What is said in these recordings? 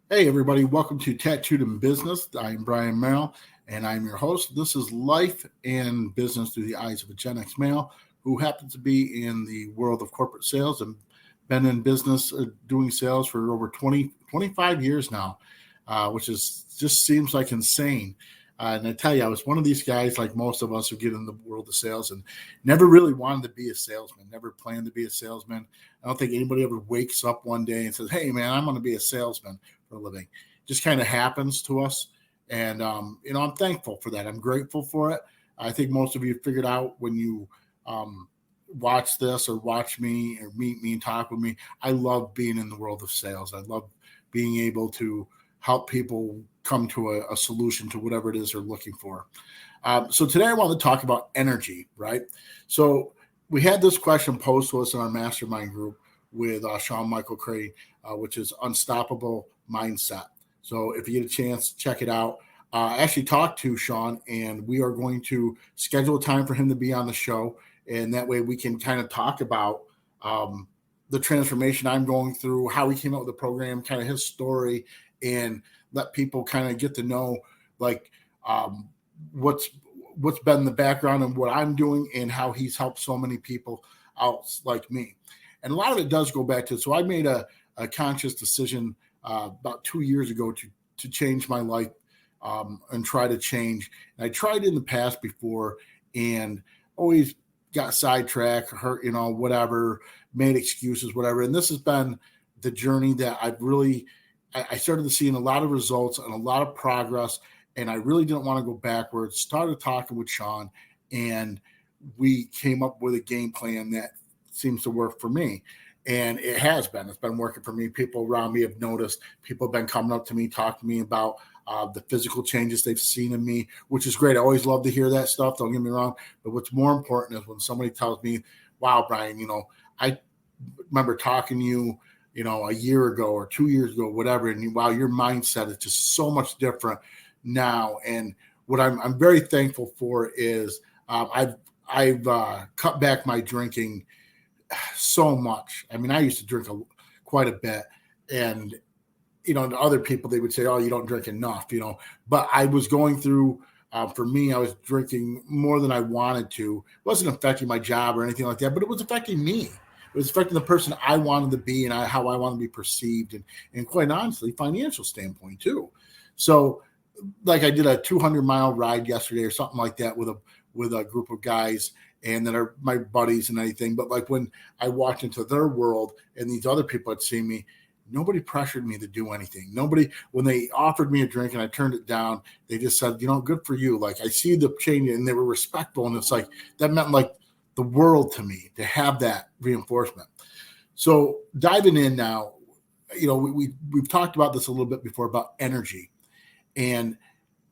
Hey, everybody, welcome to Tattooed in Business. I'm Brian Merrill, and I'm your host. This is life and business through the eyes of a Gen X male who happens to be in the world of corporate sales and been in business doing sales for over 25 years now, which is just seems like insane. And I tell you, I was one of these guys, like most of us who get in the world of sales and never really wanted to be a salesman, never planned to be a salesman. I don't think anybody ever wakes up one day and says, "Hey, man, I'm going to be a salesman for a living." Just kind of happens to us. And, I'm thankful for that. I'm grateful for it. I think most of you figured out when you um, watch this or watch me or meet me and talk with me. I love being in the world of sales. I love being able to help people come to a solution to whatever it is they're looking for. So today I want to talk about energy, right? So we had this question posed to us in our mastermind group with Sean Michael Crane, which is Unstoppable Mindset. So if you get a chance, check it out. I actually talked to Sean, and we are going to schedule a time for him to be on the show, and that way we can kind of talk about the transformation I'm going through, how he came up with the program, kind of his story, and let people kind of get to know like what's been the background and what I'm doing and how he's helped so many people out like me. And a lot of it does go back to, so I made a conscious decision about 2 years ago to change my life and try to change. And I tried in the past before and always got sidetracked, hurt, whatever, made excuses, whatever. And this has been the journey that I started seeing a lot of results and a lot of progress. And I really didn't want to go backwards. Started talking with Sean, and we came up with a game plan that seems to work for me. And it has been. It's been working for me. People around me have noticed. People have been coming up to me, talking to me about the physical changes they've seen in me, which is great. I always love to hear that stuff. Don't get me wrong. But what's more important is when somebody tells me, "Wow, Brian, I remember talking to you, a year ago or 2 years ago, whatever, and wow, your mindset is just so much different now." And what I'm very thankful for is I've cut back my drinking so much. I mean, I used to drink quite a bit, and to other people they would say, "Oh, you don't drink enough," But I was going through. For me, I was drinking more than I wanted to. It wasn't affecting my job or anything like that, but it was affecting me. It was affecting the person I wanted to be and how I wanted to be perceived, and quite honestly, financial standpoint too. So, like I did a 200-mile ride yesterday or something like that with a group of guys and that are my buddies and anything. But like when I walked into their world and these other people had seen me, nobody pressured me to do anything. Nobody, when they offered me a drink and I turned it down, they just said, "Good for you." Like I see the change, and they were respectful. And it's like, that meant like the world to me to have that reinforcement. So diving in now, we've talked about this a little bit before about energy. And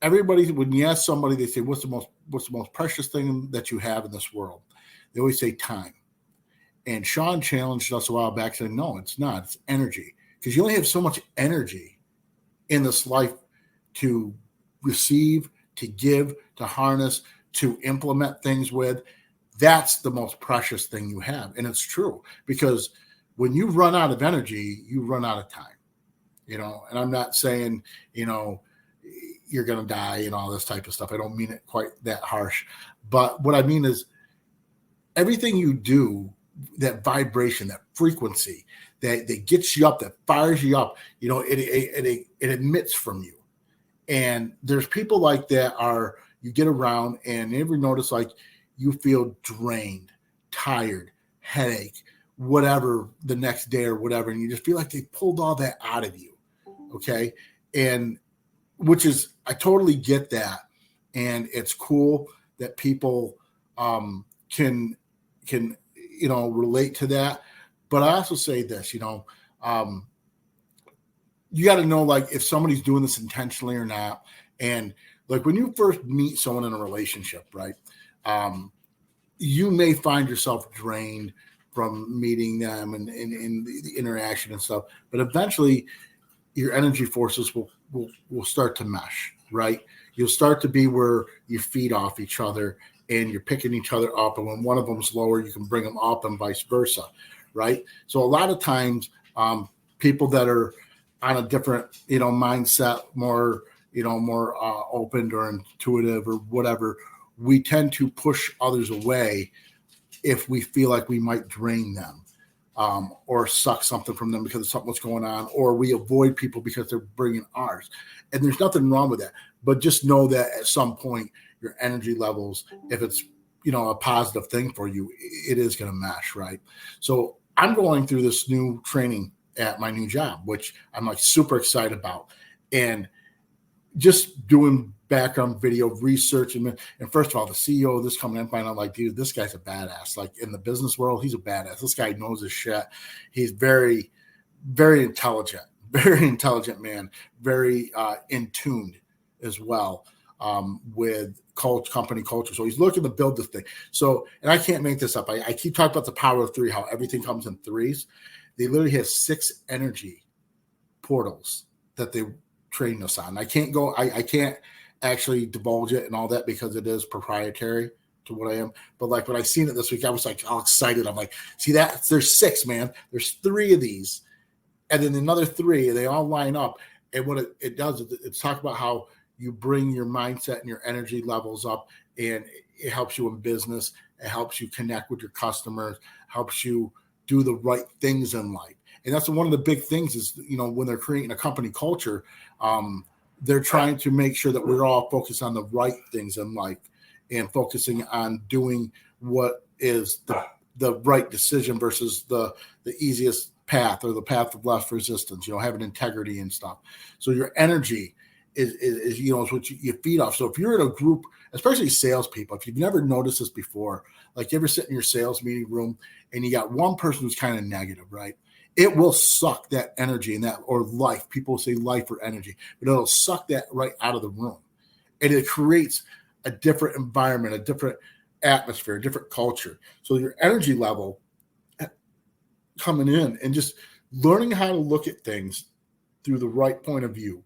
everybody, when you ask somebody, they say, what's the most precious thing that you have in this world? They always say time. And Sean challenged us a while back, saying, "No, it's not. It's energy, because you only have so much energy in this life to receive, to give, to harness, to implement things with. That's the most precious thing you have." And it's true, because when you run out of energy, you run out of time. And I'm not saying, you're going to die and all this type of stuff. I don't mean it quite that harsh. But what I mean is everything you do, that vibration, that frequency that gets you up, that fires you up, it emits from you. And there's people like that you get around and you ever notice like you feel drained, tired, headache, whatever the next day or whatever. And you just feel like they pulled all that out of you. Okay. And which is, I totally get that. And it's cool that people can relate to that. But I also say this, you got to know, like, if somebody's doing this intentionally or not. And like when you first meet someone in a relationship, right, you may find yourself drained from meeting them and the interaction and stuff. But eventually your energy forces will start to mesh, right? You'll start to be where you feed off each other and you're picking each other up. And when one of them's lower, you can bring them up and vice versa, right? So a lot of times people that are on a different, mindset, more, more open or intuitive or whatever, we tend to push others away if we feel like we might drain them, or suck something from them because of something that's going on, or we avoid people because they're bringing ours. And there's nothing wrong with that. But just know that at some point, your energy levels, if it's, a positive thing for you, it is going to mesh, right? So I'm going through this new training at my new job, which I'm like super excited about. And just doing background video research. And first of all, the CEO of this company, I'm finding out like, dude, this guy's a badass. Like in the business world, he's a badass. This guy knows his shit. He's very, very intelligent man, very in tuned as well with company culture. So he's looking to build this thing. So, and I can't make this up. I keep talking about the power of three, how everything comes in threes. They literally have 6 energy portals that they train us on. I can't actually divulge it and all that because it is proprietary to what I am. But like when I seen it this week, I was like all excited. I'm like, see that? There's 6, man. There's 3 of these. And then another 3, they all line up. And what it does is it's talk about how you bring your mindset and your energy levels up, and it helps you in business. It helps you connect with your customers, helps you do the right things in life. And that's one of the big things is, when they're creating a company culture, they're trying to make sure that we're all focused on the right things in life and focusing on doing what is the right decision versus the easiest path or the path of less resistance, having integrity and stuff. So your energy is what you feed off. So if you're in a group, especially salespeople, if you've never noticed this before, like you ever sit in your sales meeting room and you got one person who's kind of negative, right? It will suck that energy and that, or life. People say life or energy, but it'll suck that right out of the room. And it creates a different environment, a different atmosphere, a different culture. So your energy level coming in and just learning how to look at things through the right point of view,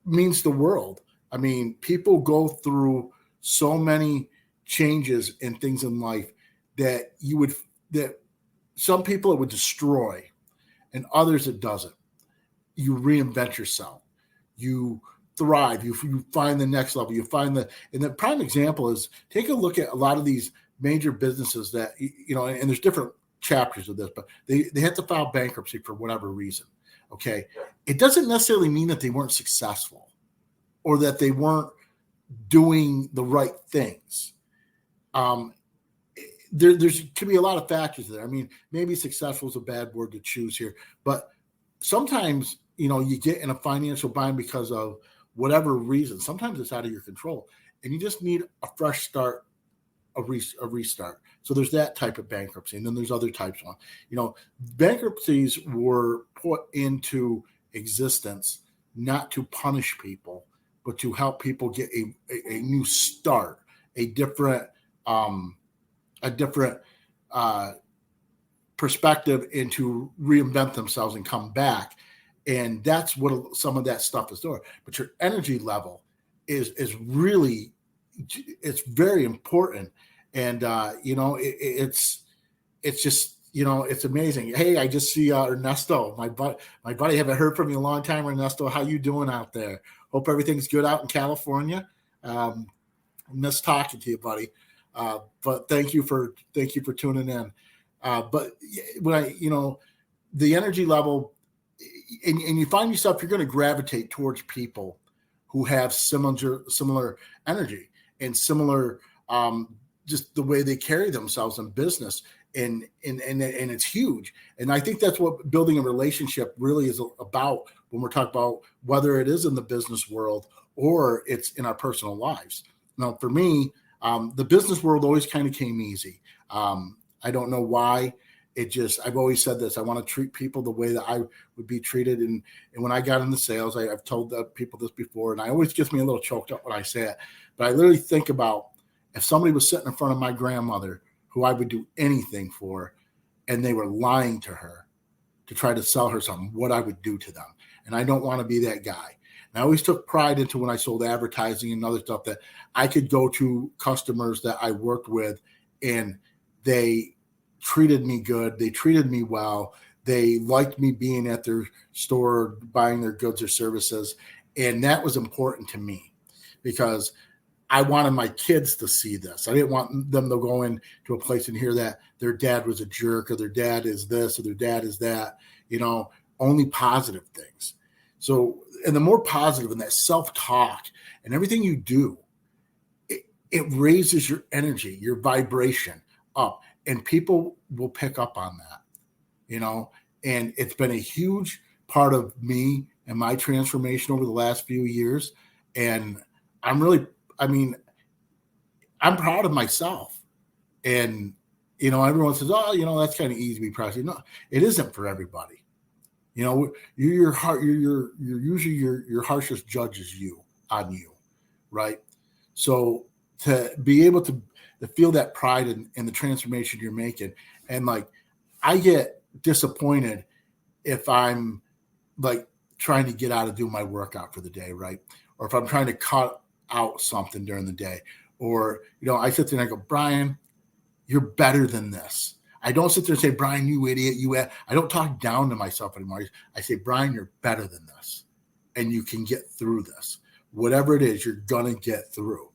means the world. I mean, people go through so many changes and things in life that some people it would destroy and others it doesn't. You reinvent yourself. You thrive. You find the next level. And the prime example is take a look at a lot of these major businesses that, and there's different chapters of this, but they had to file bankruptcy for whatever reason. Okay. It doesn't necessarily mean that they weren't successful or that they weren't doing the right things. There's could be a lot of factors there. I mean, maybe successful is a bad word to choose here, but sometimes, you get in a financial bind because of whatever reason. Sometimes it's out of your control and you just need a fresh start, a restart. So there's that type of bankruptcy. And then there's other types of, bankruptcies were put into existence, not to punish people, but to help people get a new start, a different perspective, and to reinvent themselves and come back. And that's what some of that stuff is doing. But your energy level is really, it's very important. And, it's just, it's amazing. Hey, I just see Ernesto, my buddy. Haven't heard from you in a long time, Ernesto. How you doing out there? Hope everything's good out in California. Miss talking to you, buddy. But thank you for tuning in. But when the energy level, and you find yourself, you're going to gravitate towards people who have similar energy and similar, just the way they carry themselves in business. And it's huge. And I think that's what building a relationship really is about when we're talking about whether it is in the business world or it's in our personal lives. Now, for me, the business world always kind of came easy. I don't know why. I've always said this. I want to treat people the way that I would be treated. And when I got into sales, I've told people this before, and I always gets me a little choked up when I say it. But I literally think about if somebody was sitting in front of my grandmother, who I would do anything for, and they were lying to her to try to sell her something, what I would do to them. And I don't want to be that guy. And I always took pride into when I sold advertising and other stuff that I could go to customers that I worked with and they treated me good. They treated me well. They liked me being at their store, buying their goods or services. And that was important to me because I wanted my kids to see this. I didn't want them to go into a place and hear that their dad was a jerk or their dad is this or their dad is that, only positive things. So, and the more positive and that self-talk and everything you do, it raises your energy, your vibration up, and people will pick up on that, and it's been a huge part of me and my transformation over the last few years. And I'm proud of myself. And, everyone says, oh, that's kind of easy to be proud of. No, it isn't for everybody. You're usually your harshest judge is on you. Right. So to be able to feel that pride in the transformation you're making. And like, I get disappointed if I'm like trying to get out of doing my workout for the day. Right. Or if I'm trying to cut out something during the day, or, I sit there and I go, Brian, you're better than this. I don't sit there and say, Brian, you idiot, I don't talk down to myself anymore. I say, Brian, you're better than this, and you can get through this. Whatever it is, you're going to get through.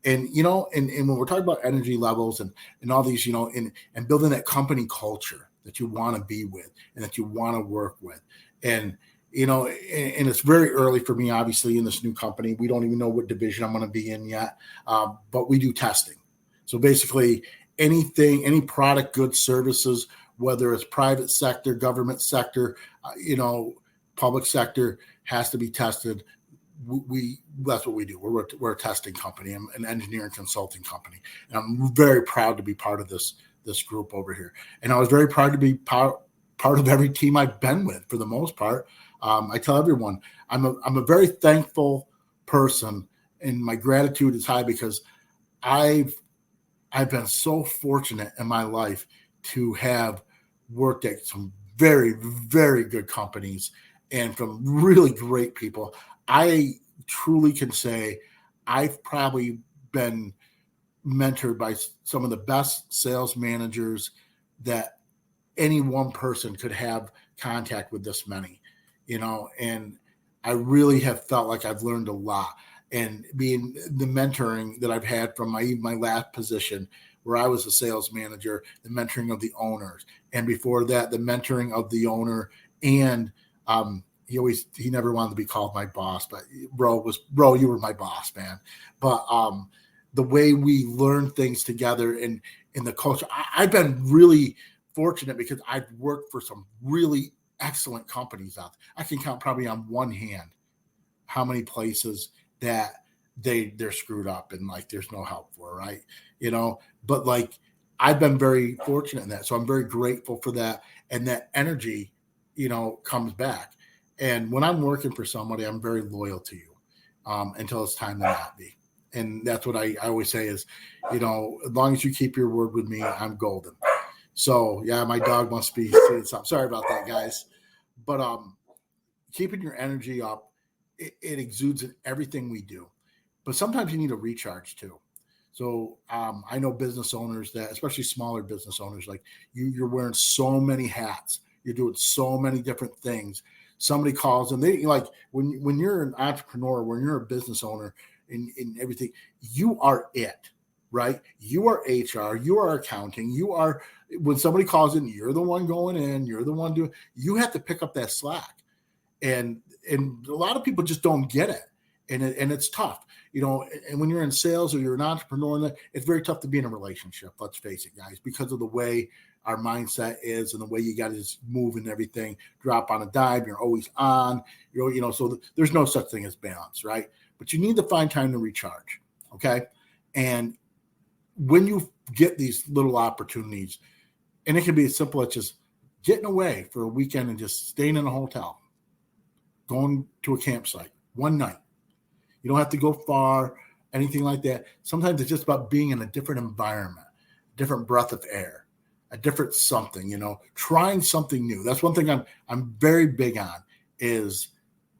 And, and when we're talking about energy levels and all these, and building that company culture that you want to be with and that you want to work with. And, and it's very early for me, obviously, in this new company. We don't even know what division I'm going to be in yet, but we do testing. So basically anything, any product, goods, services, whether it's private sector, government sector, public sector, has to be tested. That's what we do. We're a testing company, an engineering consulting company, and I'm very proud to be part of this group over here. And I was very proud to be part of every team I've been with for the most part. I tell everyone I'm a very thankful person, and my gratitude is high because I've been so fortunate in my life to have worked at some very, very good companies and from really great people. I truly can say I've probably been mentored by some of the best sales managers that any one person could have contact with this many, and I really have felt like I've learned a lot. And being the mentoring that I've had from my last position where I was a sales manager, the mentoring of the owners. And before that, the mentoring of the owner. And he never wanted to be called my boss, but bro, you were my boss, man. But the way we learn things together and in the culture, I've been really fortunate because I've worked for some really excellent companies out there. I can count probably on one hand how many places that they're screwed up and like there's no help for, right? But like I've been very fortunate in that. So I'm very grateful for that. And that energy, comes back. And when I'm working for somebody, I'm very loyal to you until it's time to not be. And that's what I always say is, as long as you keep your word with me, I'm golden. So yeah, my dog must be saying something. Sorry about that, guys. But keeping your energy up, it exudes in everything we do. But sometimes you need a recharge too. So I know business owners that, especially smaller business owners, like you're wearing so many hats. You're doing so many different things. Somebody calls and they like when you're an entrepreneur, when you're a business owner in everything, you are it, right? You are HR, you are accounting, you are, when somebody calls in, you're the one going in, you're the one doing, you have to pick up that slack. And a lot of people just don't get it. And it's tough, and when you're in sales or you're an entrepreneur, it's very tough to be in a relationship. Let's face it, guys, because of the way our mindset is and the way you got to just move and everything, drop on a dime. You're always on, so there's no such thing as balance, right? But you need to find time to recharge. Okay. And when you get these little opportunities, and it can be as simple as just getting away for a weekend and just staying in a hotel, going to a campsite one night. You don't have to go far, anything like that. Sometimes it's just about being in a different environment, a different breath of air, a different something, trying something new. That's one thing I'm very big on is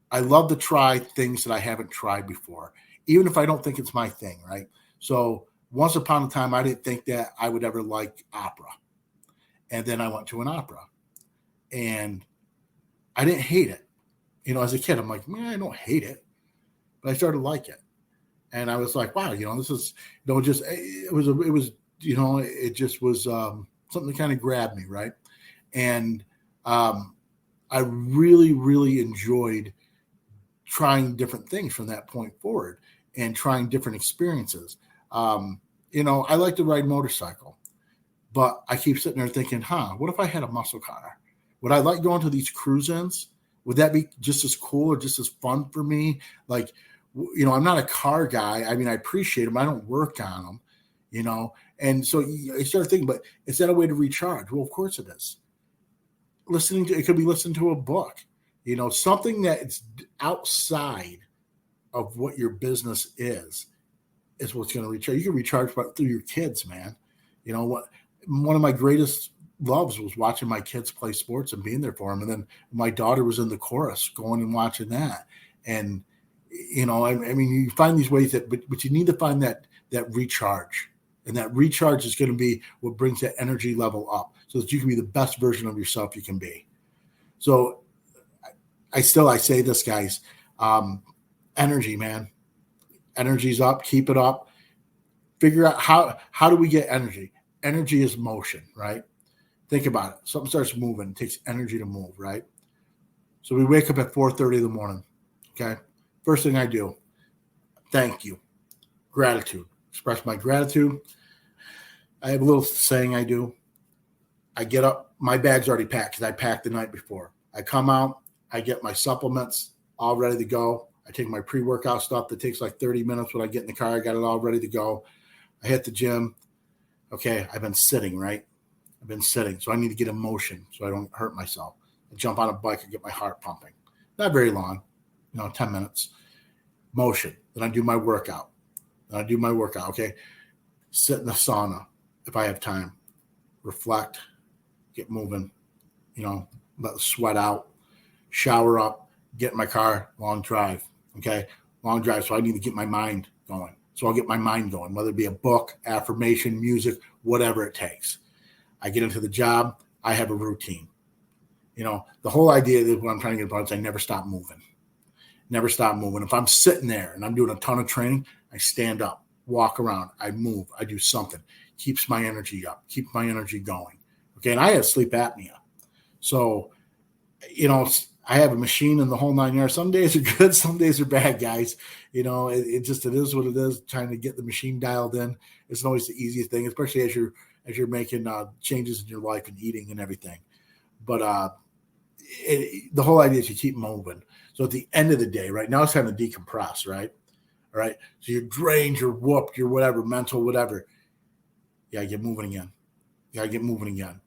I love to try things that I haven't tried before, even if I don't think it's my thing, right? So once upon a time, I didn't think that I would ever like opera. And then I went to an opera. And I didn't hate it. As a kid, I'm like, man, I don't hate it. But I started to like it. And I was like, wow, this is, it just was something that kind of grabbed me, right? And I really, really enjoyed trying different things from that point forward and trying different experiences. I like to ride motorcycle, but I keep sitting there thinking, what if I had a muscle car? Would I like going to these cruise-ins? Would that be just as cool or just as fun for me? Like, I'm not a car guy. I mean, I appreciate them. I don't work on them, And so I started thinking, but is that a way to recharge? Well, of course it is. It could be listening to a book, something that's outside of what your business is what's going to recharge. You can recharge through your kids, man. One of my greatest loves was watching my kids play sports and being there for them. And then my daughter was in the chorus going and watching that. And, I mean, you find these ways but you need to find that recharge. And that recharge is going to be what brings that energy level up so that you can be the best version of yourself you can be. So I say this, guys, energy, man. Energy's up. Keep it up. Figure out how do we get energy? Energy is motion, right? Think about it. Something starts moving. It takes energy to move, right? So we wake up at 4:30 in the morning, okay? First thing I do, thank you. Gratitude. Express my gratitude. I have a little saying I do. I get up. My bag's already packed because I packed the night before. I come out. I get my supplements all ready to go. I take my pre-workout stuff that takes like 30 minutes. When I get in the car, I got it all ready to go. I hit the gym. Okay, I've been sitting, right? I've been sitting, so I need to get in motion so I don't hurt myself. I jump on a bike and get my heart pumping. Not very long, 10 minutes. Motion. Then I do my workout. Okay? Sit in the sauna if I have time. Reflect. Get moving. Let the sweat out. Shower up. Get in my car. Long drive. Okay? Long drive. So I need to get my mind going. So I'll get my mind going, whether it be a book, affirmation, music, whatever it takes. I get into the job. I have a routine. The whole idea is what I'm trying to get about is I never stop moving. Never stop moving. If I'm sitting there and I'm doing a ton of training, I stand up, walk around, I move, I do something. Keeps my energy up, keeps my energy going. Okay, and I have sleep apnea. So, I have a machine in the whole 9 yards. Some days are good, some days are bad, guys. It is what it is. Trying to get the machine dialed in isn't always the easiest thing, especially as you're making changes in your life and eating and everything. But the whole idea is you keep moving. So at the end of the day, right now it's time to decompress, right? All right. So you're drained, you're whooped, you're whatever, mental, whatever. You gotta get moving again.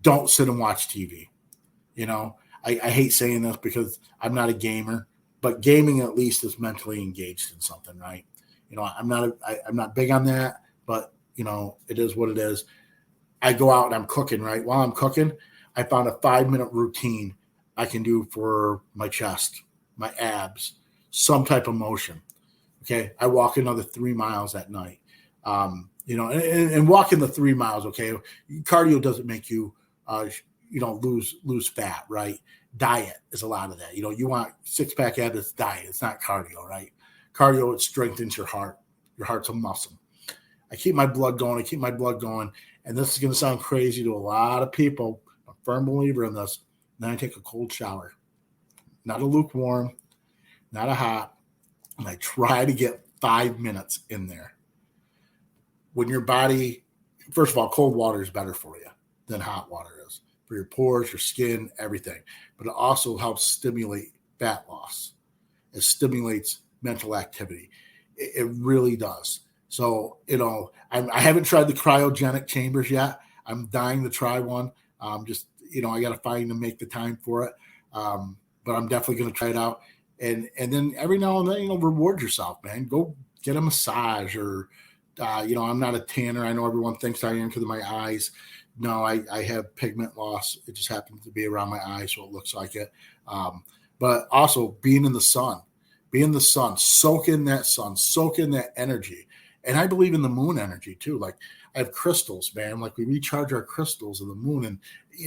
Don't sit and watch TV. I hate saying this because I'm not a gamer, but gaming at least is mentally engaged in something, right? I'm not big on that, but it is what it is. I go out and I'm cooking, right? While I'm cooking, I found a 5-minute routine I can do for my chest, my abs, some type of motion. Okay. I walk another 3 miles at night. And walking the 3 miles. Okay. Cardio doesn't make you, lose fat, right? Diet is a lot of that. You want 6-pack abs, it's diet. It's not cardio, right? Cardio, it strengthens your heart. Your heart's a muscle. I keep my blood going. And this is going to sound crazy to a lot of people. I'm a firm believer in this. Then I take a cold shower, not a lukewarm, not a hot. And I try to get 5 minutes in there. When your body, first of all, cold water is better for you than hot water is for your pores, your skin, everything. But it also helps stimulate fat loss. It stimulates mental activity. It really does. So, I haven't tried the cryogenic chambers yet. I'm dying to try one. I got to find and make the time for it. But I'm definitely going to try it out. And then every now and then, reward yourself, man. Go get a massage or, I'm not a tanner. I know everyone thinks I am because of my eyes. No, I have pigment loss. It just happens to be around my eyes, so it looks like it. But also being in the sun, soak in that sun, soak in that energy. And I believe in the moon energy too. Like I have crystals, man. Like we recharge our crystals in the moon and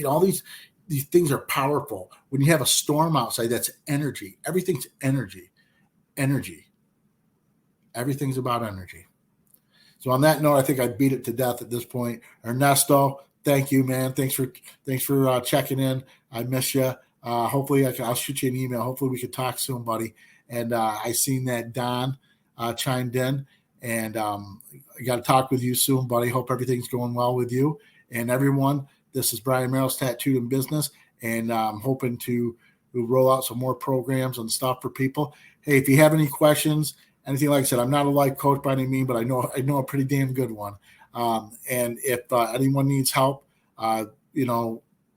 all these these things are powerful. When you have a storm outside, that's energy. Everything's energy. Energy. Everything's about energy. So on that note, I think I beat it to death at this point. Ernesto, thank you, man. Thanks for checking in. I miss you. Hopefully I'll shoot you an email. Hopefully we can talk soon, buddy. And I seen that Don chimed in, and I got to talk with you soon, buddy. Hope everything's going well with you and everyone. This is Brian Merrill's Tattooed in Business, and I'm hoping to roll out some more programs and stuff for people. Hey, if you have any questions, anything, like I said, I'm not a life coach by any means, but I know a pretty damn good one. And if anyone needs help,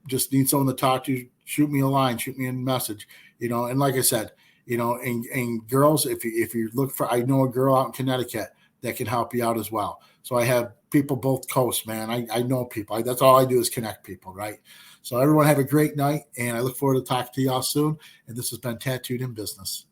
just need someone to talk to, shoot me a line, shoot me a message, and like I said, and girls, if you look for, I know a girl out in Connecticut that can help you out as well. So I have people both coasts, man. I know people. That's all I do is connect people, right? So everyone have a great night, and I look forward to talking to y'all soon. And this has been Tattooed in Business.